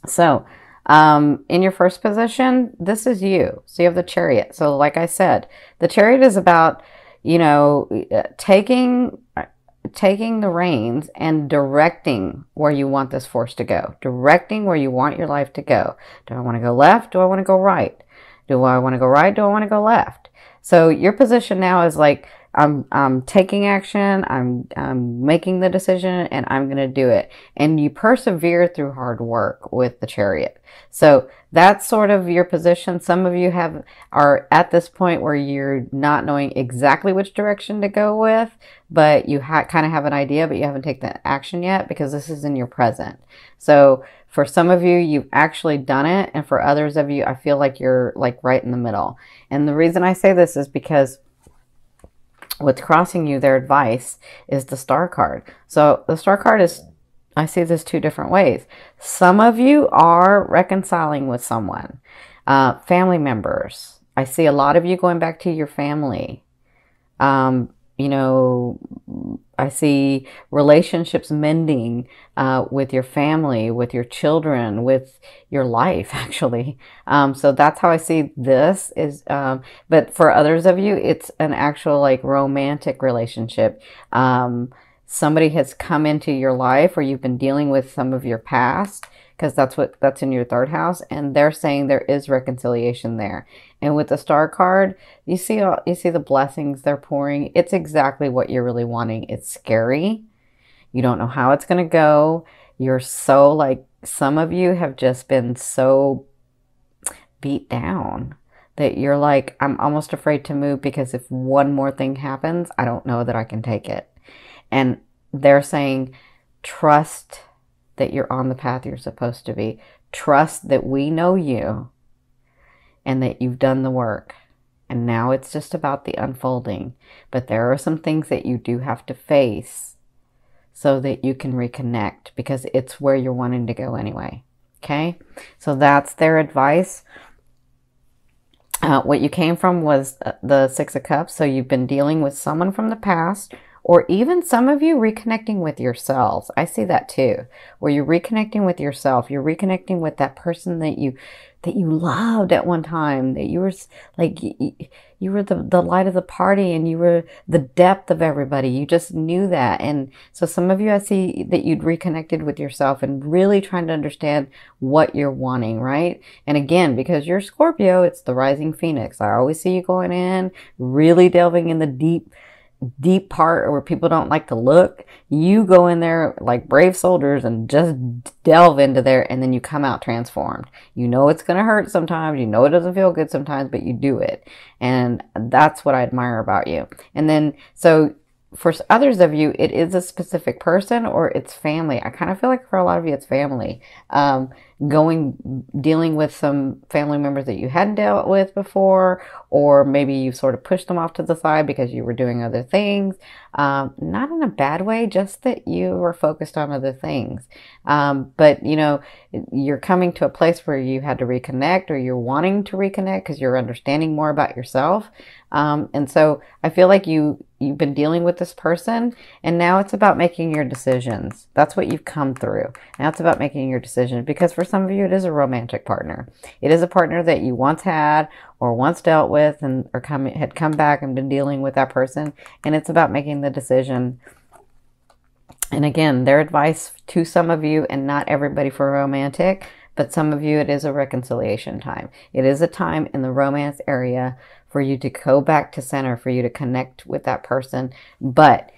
So, in your first position, this is you. So you have the Chariot. So like I said, the Chariot is about, taking the reins and directing where you want this force to go, directing where you want your life to go. Do I want to go left? Do I want to go right? Do I want to go right? Do I want to go left? So your position now is like, I'm taking action, I'm making the decision, and I'm going to do it. And you persevere through hard work with the Chariot. So that's sort of your position. Some of you are at this point where you're not knowing exactly which direction to go with, but you kind of have an idea, but you haven't taken the action yet because this is in your present. So for some of you, you've actually done it. And for others of you, I feel like you're like right in the middle. And the reason I say this is because what's crossing you, their advice, is the Star card. So the Star card is, I see this two different ways. Some of you are reconciling with someone, family members. I see a lot of you going back to your family. You know, I see relationships mending with your family, with your children, with your life, actually. So that's how I see this is. But for others of you, it's an actual like romantic relationship. Somebody has come into your life, or you've been dealing with some of your past, because that's in your third house, and they're saying there is reconciliation there. And with the Star card, you see the blessings they're pouring. It's exactly what you're really wanting. It's scary. You don't know how it's going to go. You're so like, some of you have just been so beat down that you're like, I'm almost afraid to move because if one more thing happens, I don't know that I can take it. And they're saying, trust that you're on the path you're supposed to be. Trust that we know you and that you've done the work. And now it's just about the unfolding. But there are some things that you do have to face so that you can reconnect, because it's where you're wanting to go anyway. Okay? So that's their advice. What you came from was the Six of Cups. So you've been dealing with someone from the past, or even some of you reconnecting with yourselves. I see that too, where you're reconnecting with yourself. You're reconnecting with that person that you loved at one time, that you were like, you were the light of the party, and you were the depth of everybody. You just knew that. And so some of you, I see that you'd reconnected with yourself and really trying to understand what you're wanting, right? And again, because you're Scorpio, it's the rising phoenix. I always see you going in, really delving in the deep part where people don't like to look. You go in there like brave soldiers and just delve into there, and then you come out transformed. You know it's going to hurt sometimes, you know it doesn't feel good sometimes, but you do it. And that's what I admire about you. And then so for others of you, it is a specific person or it's family. I kind of feel like for a lot of you it's family. Dealing with some family members that you hadn't dealt with before, or maybe you sort of pushed them off to the side because you were doing other things. Not in a bad way, just that you were focused on other things. But you know, you're coming to a place where you had to reconnect, or you're wanting to reconnect because you're understanding more about yourself. And so I feel like you've been dealing with this person, and now it's about making your decisions. That's what you've come through. Now it's about making your decisions, because for some of you, it is a romantic partner. It is a partner that you once had or once dealt with, and had come back and been dealing with that person. And it's about making the decision. And again, their advice to some of you, and not everybody for romantic, but some of you, it is a reconciliation time. It is a time in the romance area for you to go back to center, for you to connect with that person, but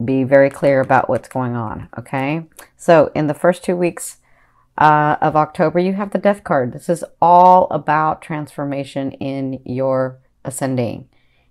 be very clear about what's going on, okay? So in the first 2 weeks of October, you have the Death card. This is all about transformation in your ascending,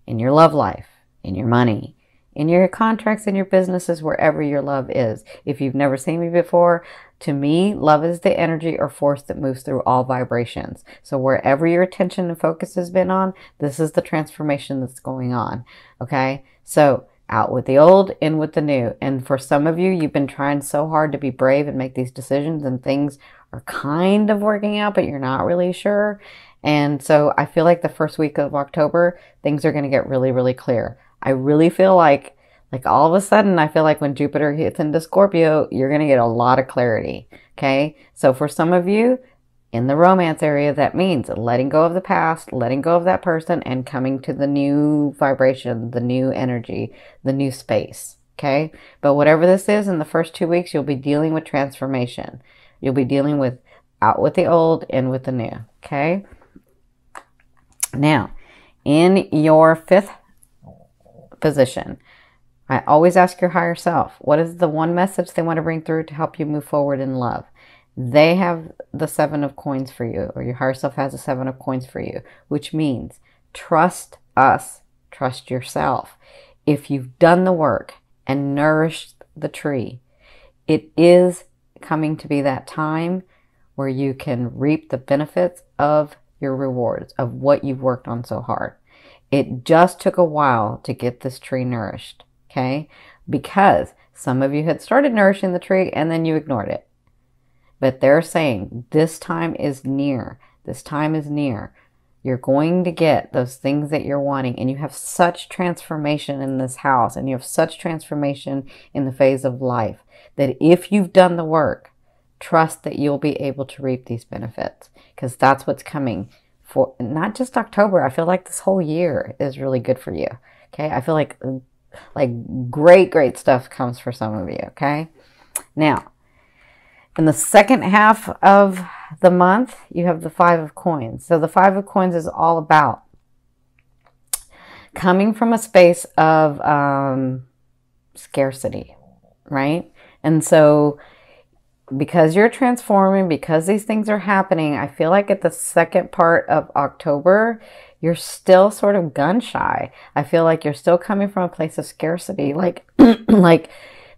in your love life, in your money, in your contracts, in your businesses, wherever your love is. If you've never seen me before, to me, love is the energy or force that moves through all vibrations. So wherever your attention and focus has been on, this is the transformation that's going on. Okay? So out with the old, in with the new. And for some of you, you've been trying so hard to be brave and make these decisions, and things are kind of working out, but you're not really sure. And so I feel like the first week of October, things are going to get really, really clear. I really feel like Like all of a sudden, I feel like when Jupiter hits into Scorpio, you're going to get a lot of clarity. Okay. So for some of you in the romance area, that means letting go of the past, letting go of that person, and coming to the new vibration, the new energy, the new space. Okay. But whatever this is, in the first 2 weeks, you'll be dealing with transformation. You'll be dealing with out with the old and with the new. Okay. Now, in your 5th position, I always ask your higher self, what is the one message they want to bring through to help you move forward in love? They have the 7 of coins for you, or your higher self has the 7 of coins for you, which means trust us, trust yourself. If you've done the work and nourished the tree, it is coming to be that time where you can reap the benefits of your rewards, of what you've worked on so hard. It just took a while to get this tree nourished. Okay, because some of you had started nourishing the tree and then you ignored it. But they're saying this time is near. This time is near. You're going to get those things that you're wanting, and you have such transformation in this house, and you have such transformation in the phase of life that if you've done the work, trust that you'll be able to reap these benefits, because that's what's coming for not just October. I feel like this whole year is really good for you. Okay, I feel like great stuff comes for some of you. Okay, now in the second half of the month, you have the 5 of coins. So the 5 of coins is all about coming from a space of scarcity, right? And so because you're transforming, because these things are happening, I feel like at the second part of October, you're still sort of gun shy. I feel like you're still coming from a place of scarcity, like, like,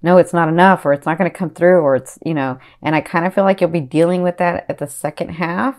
no, it's not enough, or it's not going to come through, or it's, you know, and I kind of feel like you'll be dealing with that at the second half.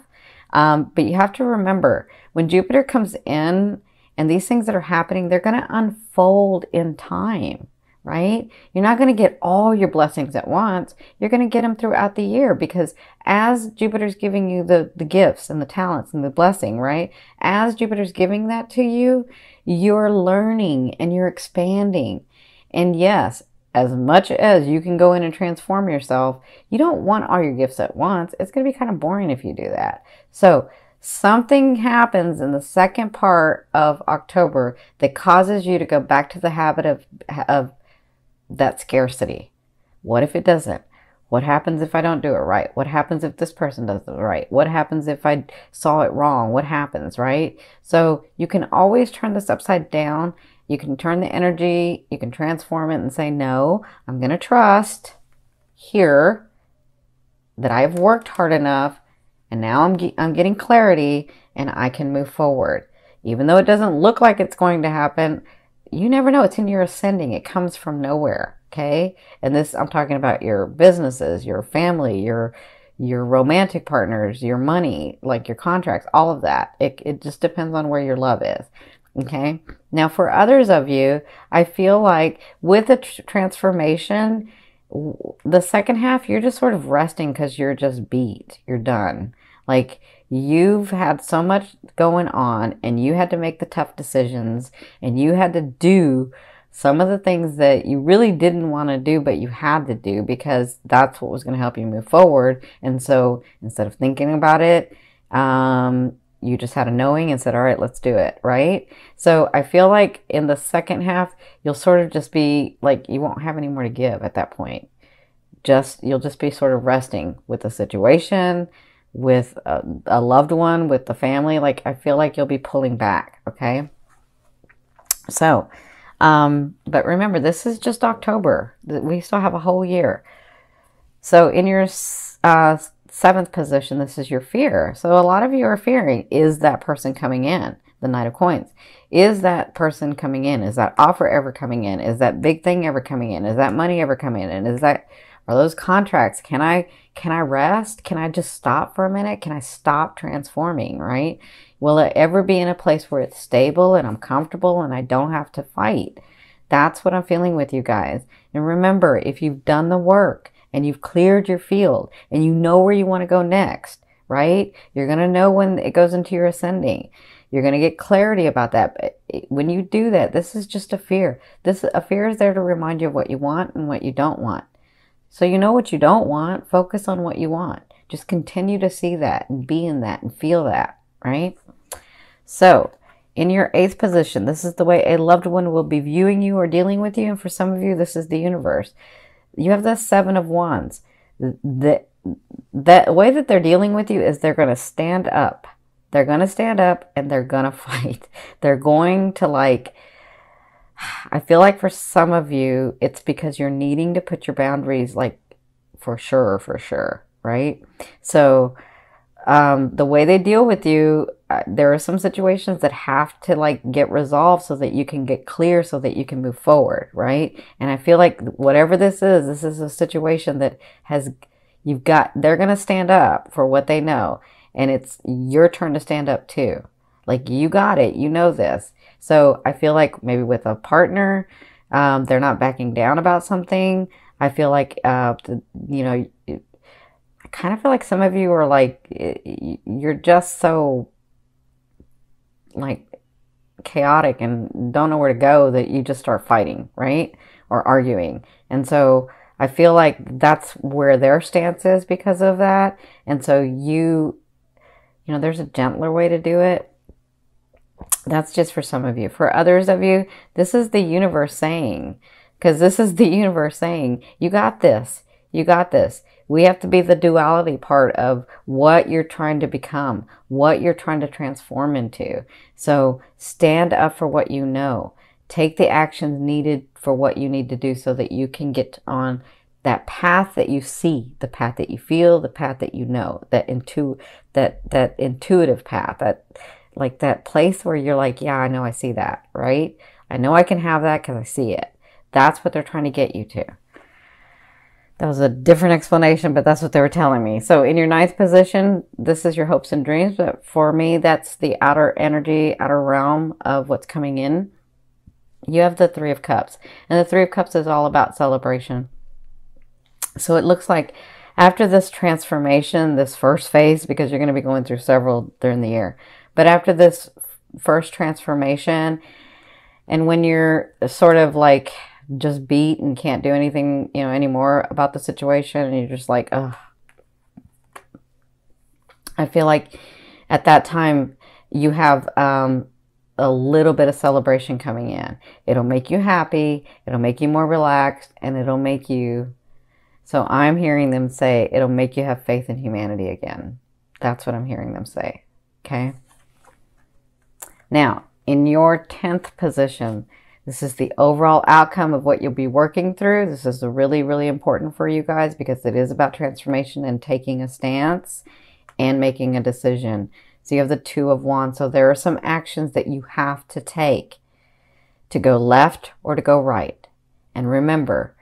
But you have to remember, when Jupiter comes in and these things that are happening, they're going to unfold in time, right? You're not going to get all your blessings at once. You're going to get them throughout the year, because as Jupiter's giving you the gifts and the talents and the blessing, right? As Jupiter's giving that to you, you're learning and you're expanding. And yes, as much as you can go in and transform yourself, you don't want all your gifts at once. It's going to be kind of boring if you do that. So something happens in the second part of October that causes you to go back to the habit of that scarcity. What if it doesn't? What happens if I don't do it right? What happens if this person does it right? What happens if I saw it wrong? What happens, right? So you can always turn this upside down. You can turn the energy, you can transform it and say, no, I'm going to trust here that I've worked hard enough, and now I'm getting clarity and I can move forward. Even though it doesn't look like it's going to happen, you never know. It's in your ascending. It comes from nowhere. Okay. And this, I'm talking about your businesses, your family, your romantic partners, your money, like your contracts, all of that. It just depends on where your love is. Okay. Now for others of you, I feel like with the transformation, the second half, you're just sort of resting because you're just beat. You're done. Like, you've had so much going on and you had to make the tough decisions and you had to do some of the things that you really didn't want to do, but you had to do because that's what was going to help you move forward. And so instead of thinking about it, you just had a knowing and said, all right, let's do it. Right. So I feel like in the second half, you'll sort of just be like, you won't have any more to give at that point. You'll just be sort of resting with the situation, with a loved one, with the family. Like, I feel like you'll be pulling back. Okay. So, but remember, this is just October. We still have a whole year. So in your, 7th position, this is your fear. So a lot of you are fearing, is that person coming in? The Knight of Coins. Is that person coming in? Is that offer ever coming in? Is that big thing ever coming in? Is that money ever coming in? Are those contracts? Can I rest? Can I just stop for a minute? Can I stop transforming, right? Will it ever be in a place where it's stable and I'm comfortable and I don't have to fight? That's what I'm feeling with you guys. And remember, if you've done the work and you've cleared your field and you know where you want to go next, right? You're going to know when it goes into your ascending. You're going to get clarity about that. But when you do that, this is just a fear. A fear is there to remind you of what you want and what you don't want. So you know what you don't want. Focus on what you want. Just continue to see that and be in that and feel that, right? So in your 8th position, this is the way a loved one will be viewing you or dealing with you. And for some of you, this is the universe. You have the 7 of Wands. The way that they're dealing with you is they're going to stand up. They're going to stand up and they're going to fight. They're going to I feel like for some of you, it's because you're needing to put your boundaries for sure, right? So the way they deal with you, there are some situations that have to get resolved so that you can get clear, so that you can move forward, right? And I feel like whatever this is a situation that they're going to stand up for what they know. And it's your turn to stand up too. You got it. You know this. So I feel like maybe with a partner, they're not backing down about something. I feel like, I kind of feel like some of you are you're just so chaotic and don't know where to go that you just start fighting, right? Or arguing. And so I feel like that's where their stance is because of that. And so there's a gentler way to do it. That's just for some of you. For others of you, this is the universe saying, because this is the universe saying, you got this. You got this. We have to be the duality part of what you're trying to become, what you're trying to transform into. So stand up for what you know. Take the actions needed for what you need to do so that you can get on that path that you see, the path that you feel, the path that you know, that intuitive path, that place where you're yeah, I know I see that, right? I know I can have that because I see it. That's what they're trying to get you to. That was a different explanation, but that's what they were telling me. So in your 9th position, this is your hopes and dreams. But for me, that's the outer energy, outer realm of what's coming in. You have the 3 of Cups. And the 3 of Cups is all about celebration. So it looks like after this transformation, this first phase, because you're going to be going through several during the year. But after this first transformation, and when you're sort of just beat and can't do anything, anymore about the situation, and you're just ugh. I feel like at that time you have a little bit of celebration coming in. It'll make you happy. It'll make you more relaxed, and it'll make you... So I'm hearing them say it'll make you have faith in humanity again. That's what I'm hearing them say. Okay. Now, in your 10th position, this is the overall outcome of what you'll be working through. This is really, really important for you guys because it is about transformation and taking a stance and making a decision. So you have the 2 of Wands. So there are some actions that you have to take to go left or to go right. And remember,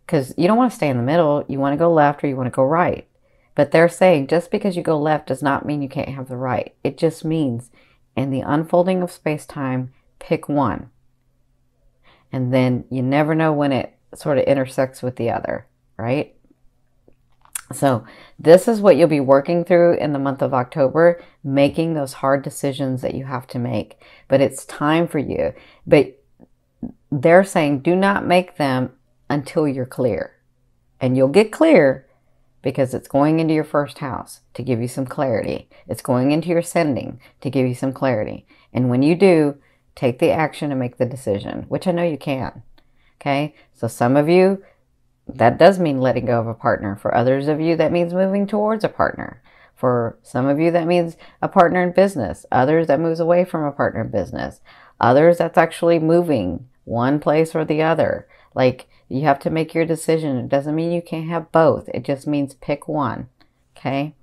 because you don't want to stay in the middle. You want to go left or you want to go right. But they're saying just because you go left does not mean you can't have the right. It just means in the unfolding of space-time, pick one. And then you never know when it sort of intersects with the other, right? So this is what you'll be working through in the month of October, making those hard decisions that you have to make. But it's time for you. But they're saying do not make them until you're clear. And you'll get clear because it's going into your first house to give you some clarity. It's going into your ascending to give you some clarity. And when you do, take the action and make the decision, which I know you can. Okay? So some of you, that does mean letting go of a partner. For others of you, that means moving towards a partner. For some of you, that means a partner in business. Others, that moves away from a partner in business. Others, that's actually moving one place or the other. You have to make your decision. It doesn't mean you can't have both. It just means pick one. Okay?